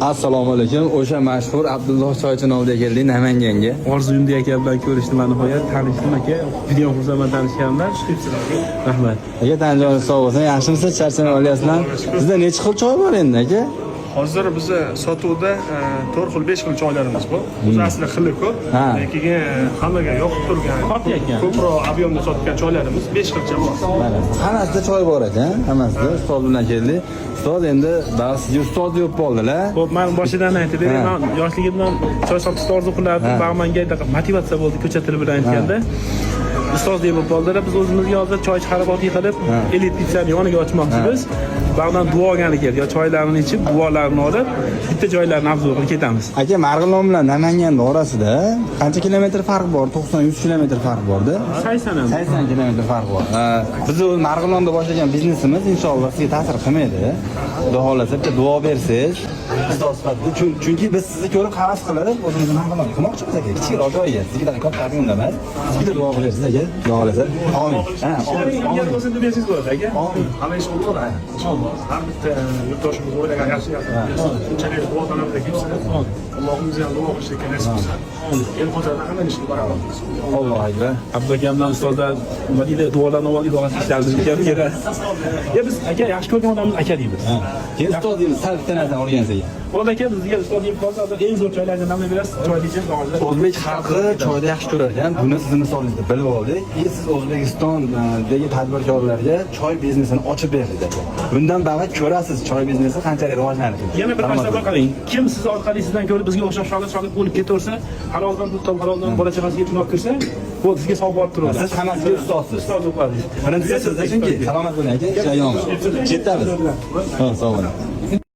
Assalomu alaykum. O'sha mashhur Abdulloh Choychinovda keldik Namanganga. Orzuyimda aka bilan ko'rishdim nihoyat, tanishdim aka. Juda ham xursandman tanishganimdan. Rahmat. Aka tanjoningiz sog' bo'lsin. Yaxshimisiz? Charchamay olyapsizlar. Sizda necha xil choy bor endi aka? Hozir bizni sotuvda 4 xil 5 xil choylarimiz bor. O'zi asli xili ko'p, lekin hammaga yoqib turgan, ko'proq ob'yomda sotgan choylarimiz 5 xilcha bor. Mana hammasida choy bor ekan, hammasida ustoz bilan keldik. Ustoz endi ba'zi ustoz deb qoldilar. Xo'p, men boshidan aytib bering, men yoshligimdan choy sotishni orzu qilardim. Bag'manga motivatsiya bo'ldi ko'cha tili bilan aytganda. Ustoz deb qoldilar. Biz o'zimizga hozir choy chiqarib qilib, elit pitsani yoniga ochmoqchimiz. Bag'dan duo olgani keldi. Yo choylarni ichib, duolarni olib, bitta joylarni afzal qilib ketamiz. Aka, Marg'ilon bilan Namangan orasida qancha kilometr farq bor? 90-100 kilometr farq bor-da. 80 kilometr farq bor. Biz o'z Marg'ilonda boshlagan biznesimiz inshaalloh sizga ta'sir qilmaydi. Xudo xolasa bitta duo bersiz. Ustoz sifatida. Chunki biz sizni ko'rib havas qilib, o'zimizni Marg'ilon qilmoqchimiz aka. Kichikroq joyga. Sizga katta ob'yomda emas. Sizga duo bersiz aka. Xudo xolasa. Amin. Amin. O'zini bersiz bo'ladi aka. Amin. Hamma ish bo'ladi. Inshaalloh. Har bitta yurtdoshimiz o'ylagan yaxshi shunchalik duo qilamiz kimsa. Allohimiz ham duo qilishga nasib qilsin. El xotirada hamma ishni baramiz. Alloh akbar. Abdukamdan ustozdan madina duolarni olib idorat ishlarimiz kerak. Ya biz aka yaxshi ko'rgan odamimiz aka deymiz. Keyin ustoz deymiz, sal bitta narsa o'rgansak. Bo'ldi aka, bizga ustoz deb qolsa, eng zo'r choylarni namlab berasiz. Choy diysiz hozir. O'zbek xalqi choyni yaxshi ko'rar ekan. Buni sizni misolingizda bilib oldik. Siz O'zbekistondagi tadbirkorlarga choy biznesini ochib berdingiz aka. Bundan ba'd ko'rasiz choy biznesi qanchalik rivojlanadi. Yana bir narsa qiling. Kim siz orqali sizdan ko'rib bizga o'xshab shogird bo'lib ketaversa, haloldan pul top, haloldan bola chaqasiga pul olib kirsa, bu sizga savob borib turadi. Siz hammasiga ustozsiz. Ustoz o'qiysiz. Birinchisi sizda chunki salomat bo'ling aka, ishlaymiz. Ketamiz. Ha, sog' bo'ling.